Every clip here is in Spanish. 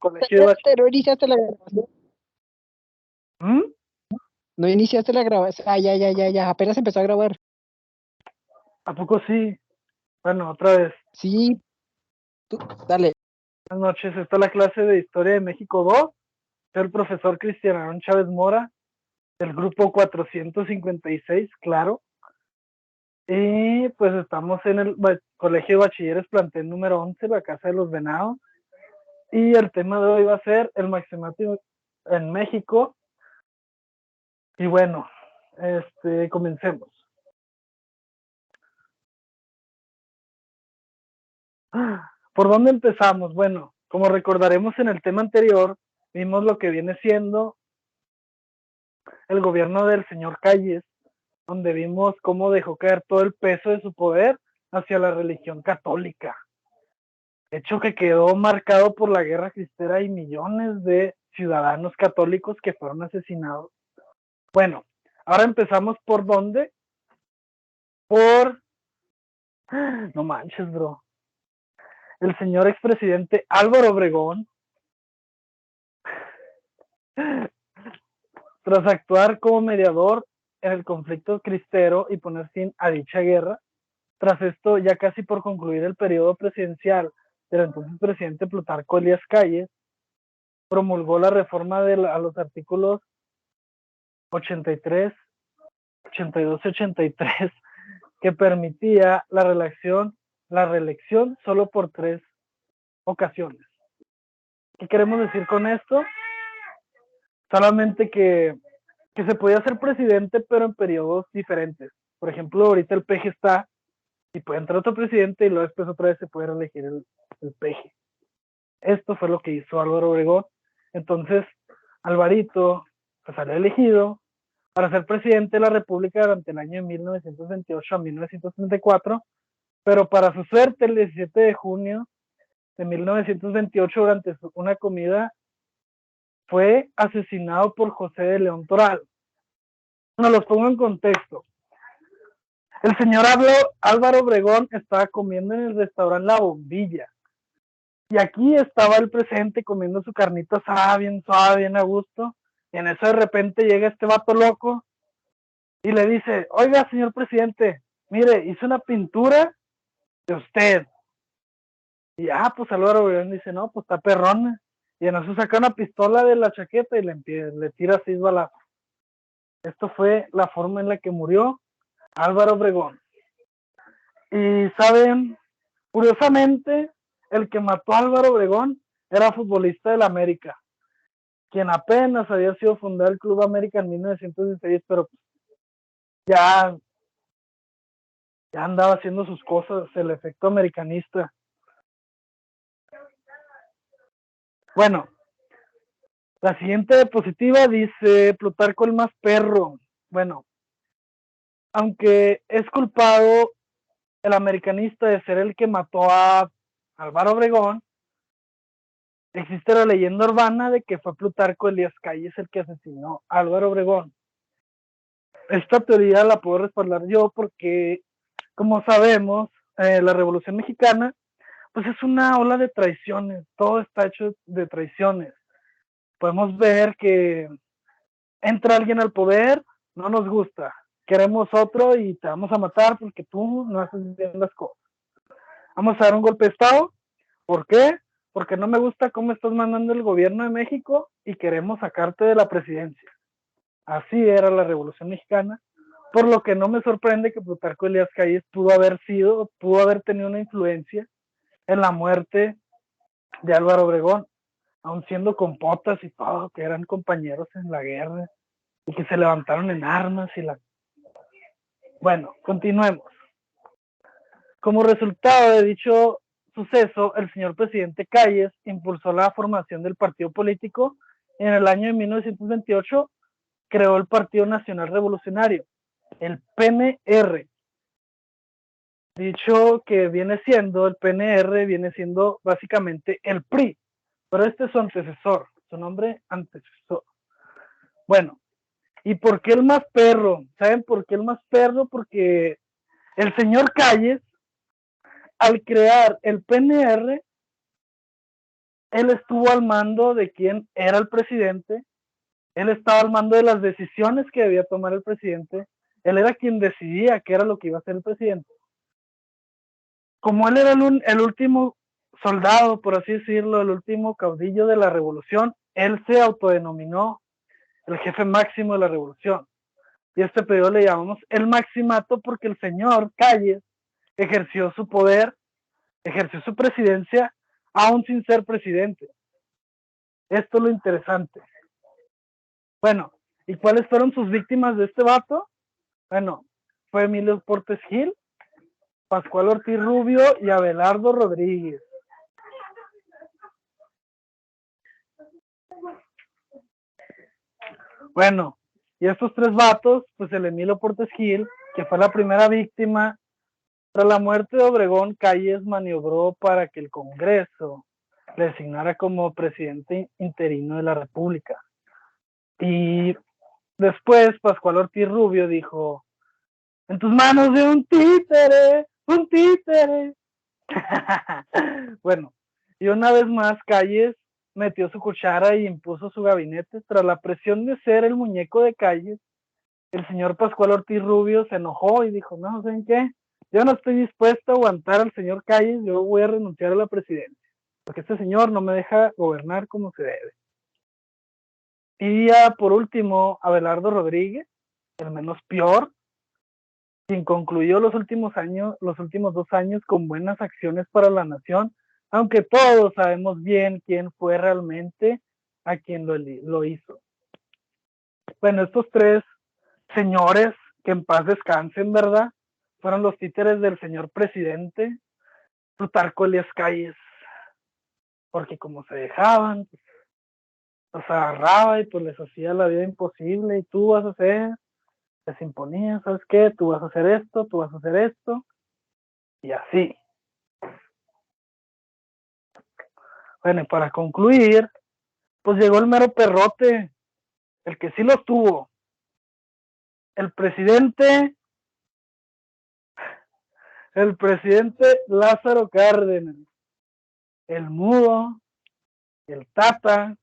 colegio de bachiller. ¿No iniciaste la grabación? ¿No iniciaste la grabación? Ah, ya, apenas empezó a grabar. ¿A poco sí? Bueno, otra vez. Sí, tú, dale. Buenas noches, esta es la clase de Historia de México 2. Soy el profesor Cristian Aarón Chávez Mora, del grupo 456, claro. Y pues estamos en el Colegio de Bachilleres Plantel número 11, la Casa de los Venados. Y el tema de hoy va a ser el maximato en México. Y bueno, comencemos. ¿Por dónde empezamos? Bueno, como recordaremos en el tema anterior, vimos lo que viene siendo el gobierno del señor Calles, donde vimos cómo dejó caer todo el peso de su poder hacia la religión católica, hecho que quedó marcado por la guerra cristera y millones de ciudadanos católicos que fueron asesinados. Bueno, ahora empezamos por dónde. No manches, bro. El señor expresidente Álvaro Obregón, tras actuar como mediador en el conflicto cristero y poner fin a dicha guerra, tras esto, ya casi por concluir el periodo presidencial del entonces presidente Plutarco Elías Calles, promulgó la reforma a los artículos 83, 82 y 83, que permitía la reelección solo por 3 ocasiones. ¿Qué queremos decir con esto? Solamente que se podía ser presidente, pero en periodos diferentes. Por ejemplo, ahorita el PG está y puede entrar otro presidente y luego después otra vez se puede reelegir el PG. Esto fue lo que hizo Álvaro Obregón. Entonces, Alvarito pues, salió elegido para ser presidente de la República durante el año de 1928 a 1934, pero para su suerte, el 17 de junio de 1928, durante una comida, fue asesinado por José de León Toral. No los pongo en contexto. El señor Álvaro Obregón estaba comiendo en el restaurante La Bombilla. Y aquí estaba el presidente comiendo su carnita asada, bien suave, bien a gusto. Y en eso de repente llega este vato loco y le dice, oiga, señor presidente, mire, hice una pintura de usted. Y pues Álvaro Obregón dice, no, pues está perrona. Y en eso saca una pistola de la chaqueta y le tira 6 balazos. Esto fue la forma en la que murió Álvaro Obregón. Y saben, curiosamente, el que mató a Álvaro Obregón era futbolista del América, quien apenas había sido fundado el Club América en 1916, pero ya andaba haciendo sus cosas, el efecto americanista. Bueno, la siguiente diapositiva dice Plutarco el más perro. Bueno, aunque es culpado el americanista de ser el que mató a Álvaro Obregón, existe la leyenda urbana de que fue Plutarco Elías Calles el que asesinó a Álvaro Obregón. Esta teoría la puedo respaldar yo porque, como sabemos, la Revolución Mexicana pues es una ola de traiciones, todo está hecho de traiciones. Podemos ver que entra alguien al poder, no nos gusta, queremos otro y te vamos a matar porque tú no haces bien las cosas. Vamos a dar un golpe de estado, ¿por qué? Porque no me gusta cómo estás mandando el gobierno de México y queremos sacarte de la presidencia. Así era la Revolución Mexicana, por lo que no me sorprende que Plutarco Elías Calles pudo haber tenido una influencia en la muerte de Álvaro Obregón, aun siendo compotas y todo, que eran compañeros en la guerra y que se levantaron en armas Bueno, continuemos. Como resultado de dicho suceso, el señor presidente Calles impulsó la formación del partido político y en el año de 1928 creó el Partido Nacional Revolucionario, el PNR. Dicho que el PNR viene siendo básicamente el PRI, pero este es su antecesor, su nombre antecesor. Bueno, ¿y por qué el más perro? ¿Saben por qué el más perro? Porque el señor Calles, al crear el PNR, él estuvo al mando de quién era el presidente, él estaba al mando de las decisiones que debía tomar el presidente, él era quien decidía qué era lo que iba a hacer el presidente. Como él era el último soldado, por así decirlo, el último caudillo de la revolución, él se autodenominó el jefe máximo de la revolución. Y a este periodo le llamamos el maximato porque el señor Calles ejerció su poder, ejerció su presidencia, aún sin ser presidente. Esto es lo interesante. Bueno, ¿y cuáles fueron sus víctimas de este vato? Bueno, fue Emilio Portes Gil, Pascual Ortiz Rubio y Abelardo Rodríguez. Bueno, y estos tres vatos, pues el Emilio Portes Gil, que fue la primera víctima, tras la muerte de Obregón, Calles maniobró para que el Congreso le designara como presidente interino de la República. Y después Pascual Ortiz Rubio dijo, en tus manos de un títere, un títere. Bueno, y una vez más Calles metió su cuchara y impuso su gabinete. Tras la presión de ser el muñeco de Calles, el señor Pascual Ortiz Rubio se enojó y dijo, no, ¿saben qué? Yo no estoy dispuesto a aguantar al señor Calles, yo voy a renunciar a la presidencia, porque este señor no me deja gobernar como se debe. Y ya por último, Abelardo Rodríguez, el menos peor, quien concluyó los últimos 2 años con buenas acciones para la nación, aunque todos sabemos bien quién fue realmente a quien lo hizo. Bueno, estos tres señores, que en paz descansen, ¿verdad? Fueron los títeres del señor presidente Plutarco Elías Calles, porque como se dejaban, pues, los agarraba y pues les hacía la vida imposible, y tú vas a hacer, les imponía, ¿sabes qué? Tú vas a hacer esto, tú vas a hacer esto, y así. Bueno, y para concluir, pues llegó el mero perrote, el que sí lo tuvo, el presidente Lázaro Cárdenas, el mudo, el tata,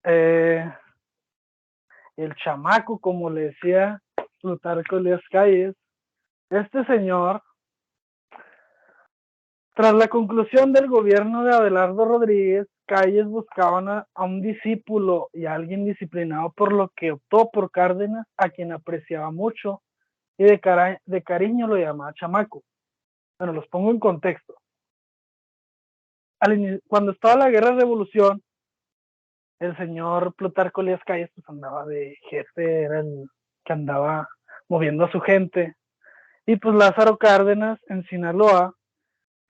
el chamaco, como le decía Plutarco Elías Calles. Este señor, tras la conclusión del gobierno de Abelardo Rodríguez, Calles buscaban a un discípulo y a alguien disciplinado, por lo que optó por Cárdenas, a quien apreciaba mucho y de cariño lo llamaba chamaco. Bueno, los pongo en contexto. Cuando estaba la guerra de revolución, el señor Plutarco Elías Calles pues andaba de jefe, era el que andaba moviendo a su gente. Y pues Lázaro Cárdenas en Sinaloa,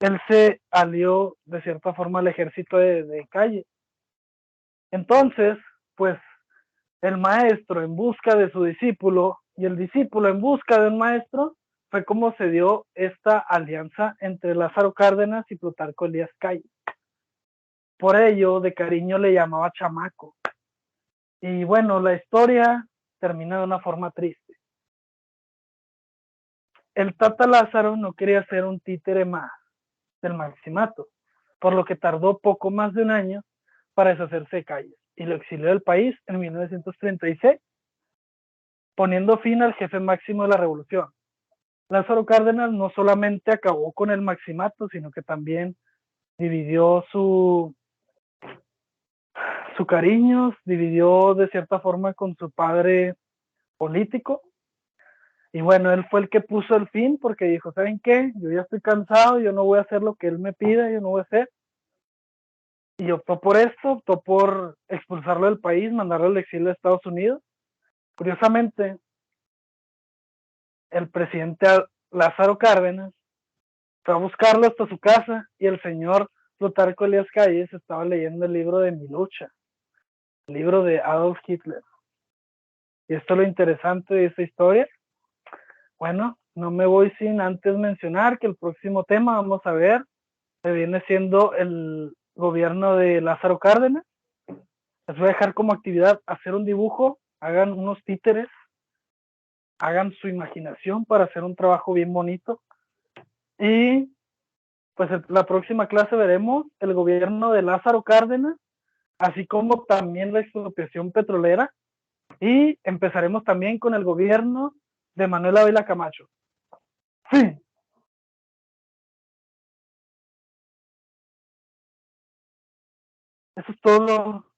él se alió de cierta forma al ejército de Calles. Entonces, pues el maestro en busca de su discípulo y el discípulo en busca de un maestro, fue como se dio esta alianza entre Lázaro Cárdenas y Plutarco Elías Calles. Por ello, de cariño le llamaba chamaco. Y bueno, la historia termina de una forma triste. El Tata Lázaro no quería ser un títere más del maximato, por lo que tardó poco más de un año para deshacerse de Calles y lo exilió del país en 1936, poniendo fin al jefe máximo de la revolución. Lázaro Cárdenas no solamente acabó con el maximato, sino que también dividió su cariño, dividió de cierta forma con su padre político. Y bueno, él fue el que puso el fin, porque dijo, ¿saben qué? Yo ya estoy cansado, yo no voy a hacer lo que él me pida, yo no voy a hacer. Y optó por esto, optó por expulsarlo del país, mandarlo al exilio a Estados Unidos. Curiosamente, el presidente Lázaro Cárdenas fue a buscarlo hasta su casa y el señor Plutarco Elías Calles estaba leyendo el libro de Mi Lucha, el libro de Adolf Hitler. Y esto es lo interesante de esta historia. Bueno, no me voy sin antes mencionar que el próximo tema vamos a ver se viene siendo el gobierno de Lázaro Cárdenas. Les voy a dejar como actividad hacer un dibujo, hagan unos títeres, hagan su imaginación para hacer un trabajo bien bonito. Y pues la próxima clase veremos el gobierno de Lázaro Cárdenas, así como también la expropiación petrolera, y empezaremos también con el gobierno de Manuel Ávila Camacho. Sí. Eso es todo.